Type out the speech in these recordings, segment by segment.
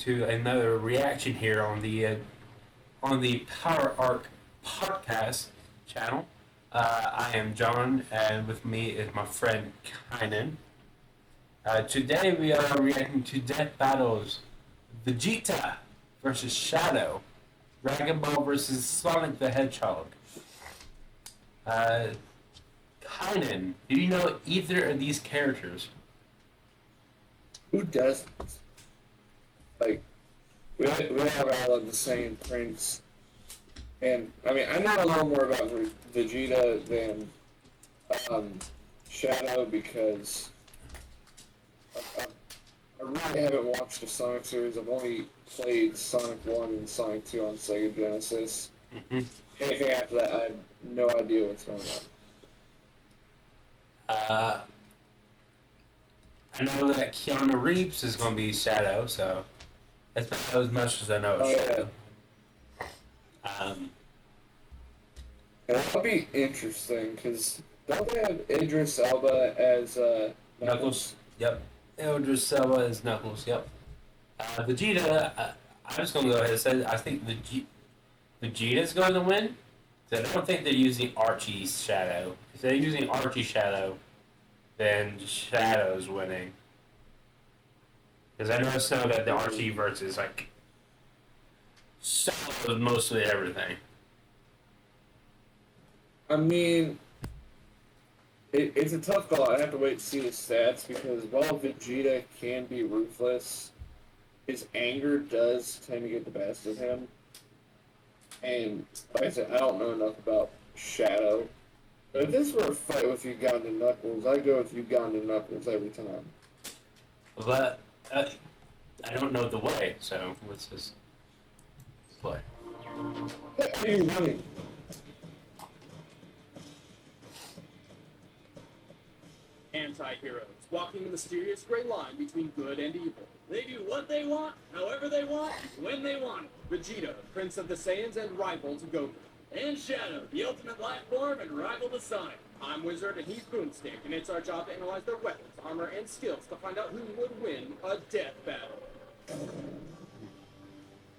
to another reaction here on the Power Arc podcast channel. I am John, and with me is my friend Kynan. Today we are reacting to Death Battles: Vegeta versus Shadow, Dragon Ball versus Sonic the Hedgehog. Kynan, do you know either of these characters? Who doesn't? Like, we have all of the same prints. And, I mean, I know a little more about Vegeta than Shadow because I really haven't watched the Sonic series. I've only played Sonic 1 and Sonic 2 on Sega Genesis. Mm-hmm. Anything after that, I have no idea what's going on. I know that Keanu Reeves is going to be Shadow, so that's about as much as I know of Shadow. Yeah. That'll be interesting, because don't they have Idris Elba as Knuckles? Yep. Idris Elba as Knuckles, yep. Vegeta, I'm just going to go ahead and say I think Vegeta's going to win. I don't think they're using Archie's Shadow. If they're using Archie's Shadow, then Shadow's winning. Because I know some that the Archie versus like Shadow is mostly everything. I mean, it's a tough call. I have to wait to see the stats because while Vegeta can be ruthless, his anger does tend to get the best of him. And like I said, I don't know enough about Shadow. But if this were a fight with Ugandan Knuckles, I'd go with Ugandan Knuckles every time. But I don't know the way, so let's just play. Hey, running. Anti-heroes, walking the mysterious gray line between good and evil. They do what they want, however they want, when they want it. Vegeta, Prince of the Saiyans and rival to Goku. And Shadow, the ultimate life form and rival to Sonic. I'm Wizard and he's Boomstick, and it's our job to analyze their weapons, armor, and skills to find out who would win a death battle.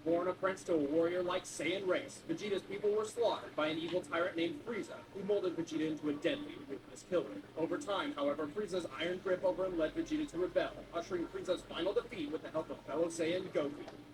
Born a prince to a warrior-like Saiyan race, Vegeta's people were slaughtered by an evil tyrant named Frieza, who molded Vegeta into a deadly, ruthless killer. Over time, however, Frieza's iron grip over him led Vegeta to rebel, ushering Frieza's final defeat with the help of fellow Saiyan Goku.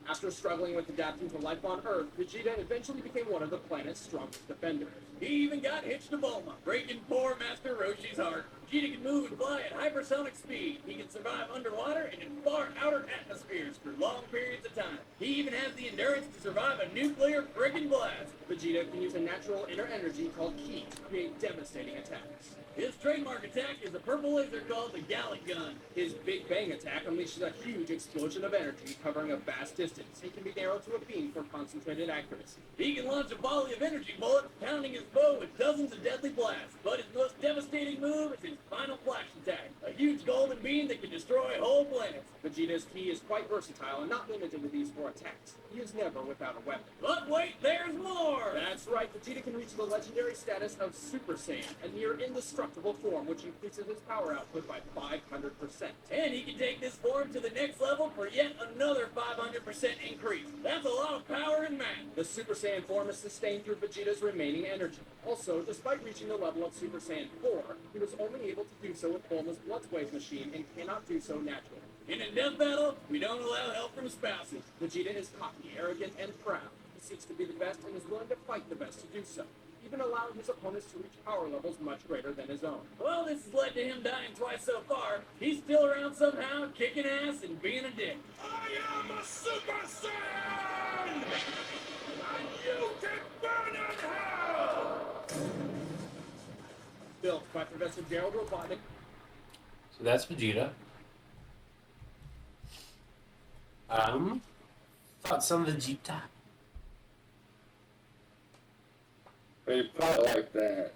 After struggling with adapting to life on Earth, Vegeta eventually became one of the planet's strongest defenders. He even got hitched to Bulma, breaking poor Master Roshi's heart. Vegeta can move and fly at hypersonic speed. He can survive underwater and in far outer atmospheres for long periods of time. He even has the endurance to survive a nuclear friggin' blast. Vegeta can use a natural inner energy called Ki to create devastating attacks. His trademark attack is a purple laser called the Gallic Gun. His Big Bang attack unleashes a huge explosion of energy covering a vast distance. He can be narrowed to a beam for concentrated accuracy. He can launch a volley of energy bullets, pounding his foe with dozens of deadly blasts. But his most devastating move is his final flash attack, a huge golden beam that can destroy whole planets. Vegeta's Ki is quite versatile and not limited to these 4 attacks. He is never without a weapon. But wait, there's more! That's right, Vegeta can reach the legendary status of Super Saiyan, a near indestructible form which increases his power output by 500%. And he can take this form to the next level for yet another 500% increase. That's a lot of power in math. The Super Saiyan form is sustained through Vegeta's remaining energy. Also, despite reaching the level of Super Saiyan 4, he was only able to do so with Bulma's blood wave machine and cannot do so naturally. In a death battle, we don't allow help from spouses. Vegeta is cocky, arrogant, and proud. He seeks to be the best and is willing to fight the best to do so, even allowing his opponents to reach power levels much greater than his own. Well, this has led to him dying twice so far. He's still around somehow, kicking ass and being a dick. I am a Super Saiyan! And you can burn in hell! Built by Professor Gerald Robotnik. So that's Vegeta. Thoughts on Vegeta? When you put it like that,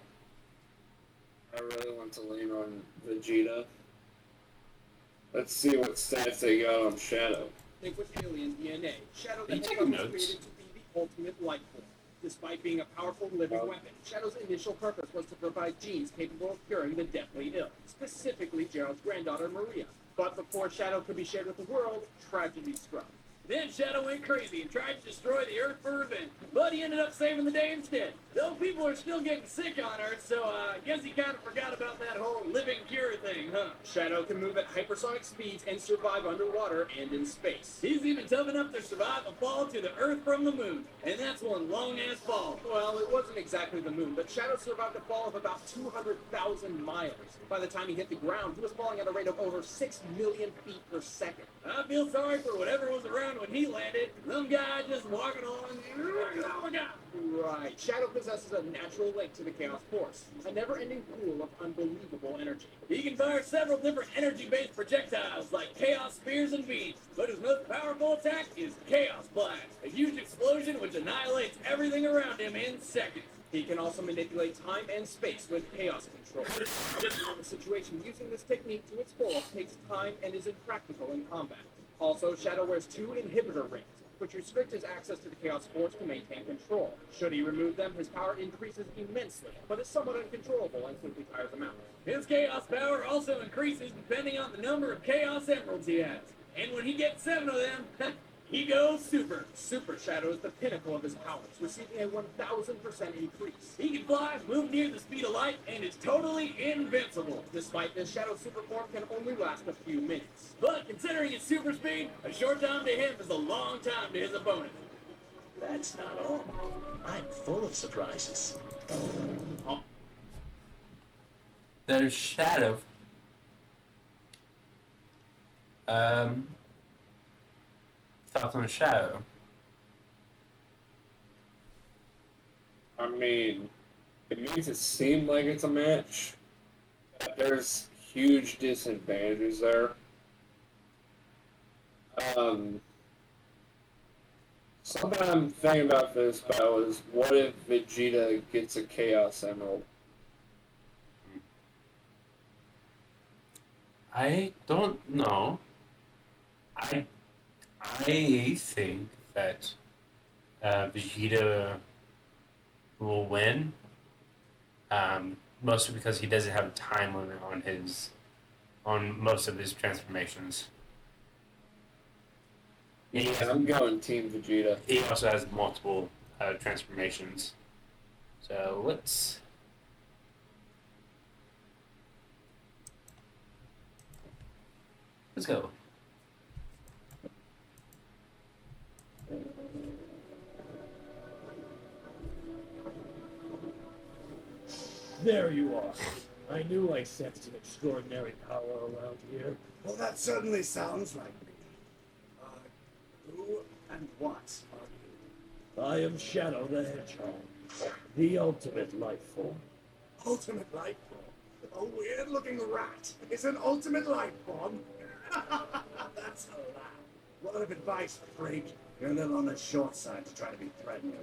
I really want to lean on Vegeta. Let's see what stats they got on Shadow. Think with alien DNA. Shadow Are you the taking Hedgehog was notes? created to be the ultimate life form. Despite being a powerful living weapon, Shadow's initial purpose was to provide genes capable of curing the deathly ill, specifically Gerald's granddaughter Maria. But before Shadow could be shared with the world, tragedy struck. Then Shadow went crazy and tried to destroy the Earth for revenge, but he ended up saving the day instead. Though people are still getting sick on Earth, so I guess he kind of forgot about that whole living cure thing, huh? Shadow can move at hypersonic speeds and survive underwater and in space. He's even tough enough to survive a fall to the Earth from the moon, and that's one long-ass fall. Well, it wasn't exactly the moon, but Shadow survived a fall of about 200,000 miles. By the time he hit the ground, he was falling at a rate of over 6 million feet per second. I feel sorry for whatever was around when he landed. Some guy just walking along. Right. Shadow possesses a natural link to the Chaos Force, a never-ending pool of unbelievable energy. He can fire several different energy-based projectiles like Chaos Spears and Beams, but his most powerful attack is Chaos Blast, a huge explosion which annihilates everything around him in seconds. He can also manipulate time and space with Chaos Control. Depending on the situation, using this technique to its fullest takes time and is impractical in combat. Also, Shadow wears 2 inhibitor rings, which restrict his access to the Chaos Force to maintain control. Should he remove them, his power increases immensely, but is somewhat uncontrollable and simply tires him out. His Chaos power also increases depending on the number of Chaos Emeralds he has. And when he gets 7 of them, he goes super. Super Shadow is the pinnacle of his powers, receiving a 1000% increase. He can fly, move near the speed of light, and is totally invincible. Despite this, Shadow's super form can only last a few minutes. But considering his super speed, a short time to him is a long time to his opponent. That's not all. I'm full of surprises. There's Shadow. Thoughts on Shadow? I mean, it makes it seem like it's a match. But there's huge disadvantages there. Something I'm thinking about for this battle is what if Vegeta gets a Chaos Emerald? I don't know. I think that Vegeta will win, mostly because he doesn't have a time limit on most of his transformations. Yeah, I'm going Team Vegeta. He also has multiple transformations. So let's go. There you are. I knew I sensed an extraordinary power around here. Well, that certainly sounds like me. Who and what are you? I am Shadow the Hedgehog, the ultimate life form. Ultimate life form? A weird-looking rat is an ultimate life form? That's a laugh. Word of advice, freak. You're a little on the short side to try to be threatening.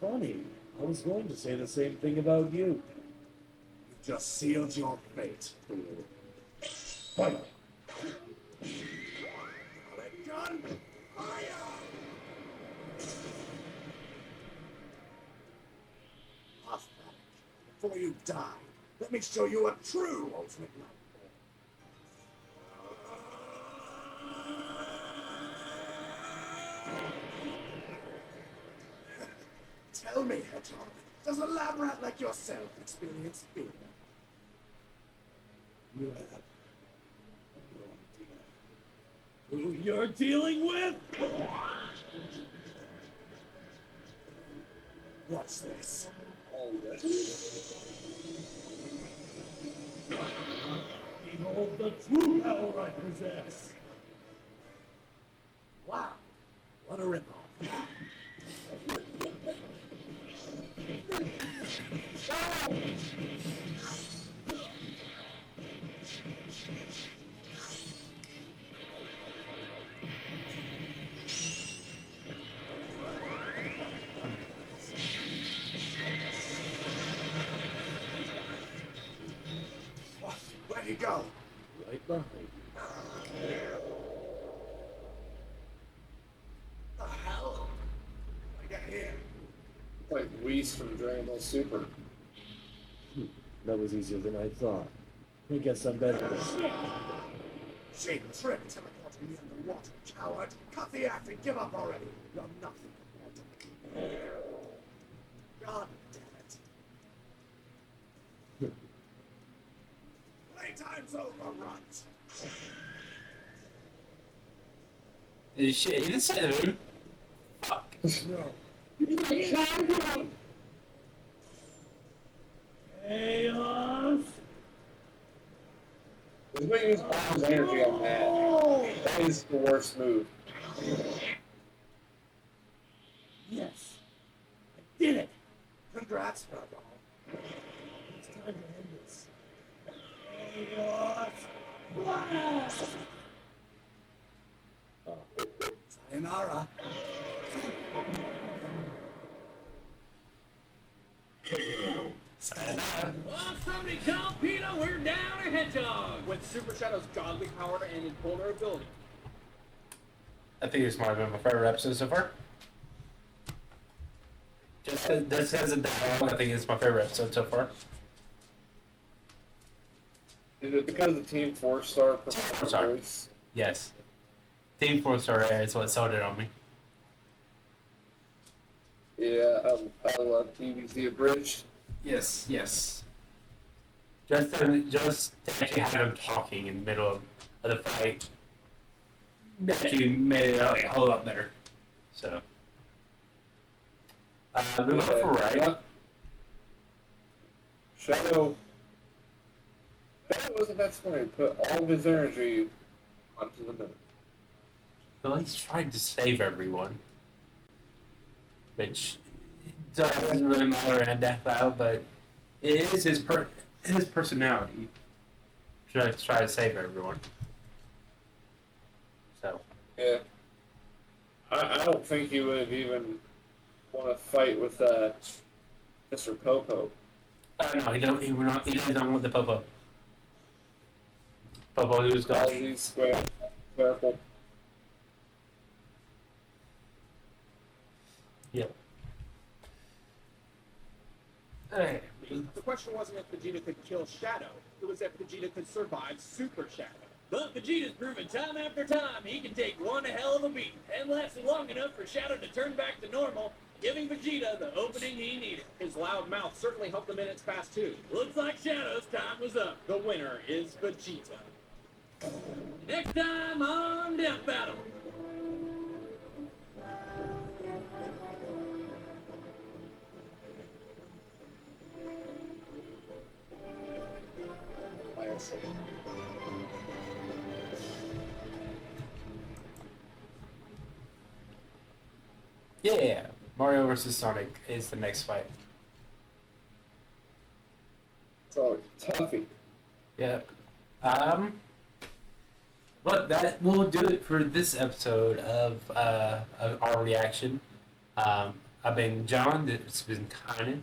Funny, I was going to say the same thing about you. You just sealed your fate, fool. Fire! Pellet gun, fire! Pathetic. Before you die, let me show you a true ultimate life form. Tell me, Hedgehog, does a lab rat like yourself experience fear? You have. Who you're dealing with? What's this? Behold the true power I possess. Wow, what a ripoff. Where'd he go? Right behind you. The hell? I got here. Like Whis from Dragon Ball Super. That was easier than I thought. I guess I'm better than this. Shade trip teleported me underwater, coward. Cut the act and give up already. You're nothing compared to me. God damn it. Playtime's over, runt. Shit, you didn't say the moon. Fuck. No. Chaos. He's making his bomb's energy on that. That is the worst move. Yes. I did it. Congrats, brother. It's time to end this. Chaos. Blast! Sayonara. Oh, somebody call Peter, we're down a hedgehog! With Super Shadow's godly power and invulnerability. I think this might have been my favorite episode so far. Just as a dialogue, I think it's my favorite episode so far. Is it because the Team 4-star Four-star. performance? Yes. Team 4-star is what sold it on me. Yeah, I love TVC Abridged. Yes, yes. Just to actually have him talking in the middle of the fight actually made it a whole lot better. So, moving on for right. Shadow wasn't that smart. He put all of his energy onto the moon. Well, he's trying to save everyone, which doesn't really matter in Death Battle, but it is his personality to try to save everyone. So, Yeah. I don't think he would even want to fight with Mr. Popo. no, he don't. He doesn't want the Popo. Popo, who's All got these square. Yep. Hey. The question wasn't if Vegeta could kill Shadow, it was if Vegeta could survive Super Shadow. But Vegeta's proven time after time he can take one hell of a beat and lasted long enough for Shadow to turn back to normal, giving Vegeta the opening he needed. His loud mouth certainly helped the minutes pass too. Looks like Shadow's time was up. The winner is Vegeta. Next time on Death Battle. Yeah, Mario vs. Sonic is the next fight. So Tuffy. Yeah. But that will do it for this episode of our reaction. I've been John. This has been Kynan.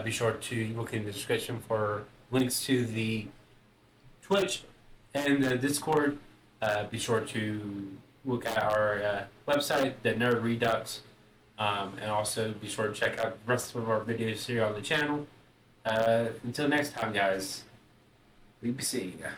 Be sure to look in the description for links to the Twitch and the Discord. Be sure to look at our website, the Nerd Redux, and also be sure to check out the rest of our videos here on the channel. Until next time, guys, we be seeing ya.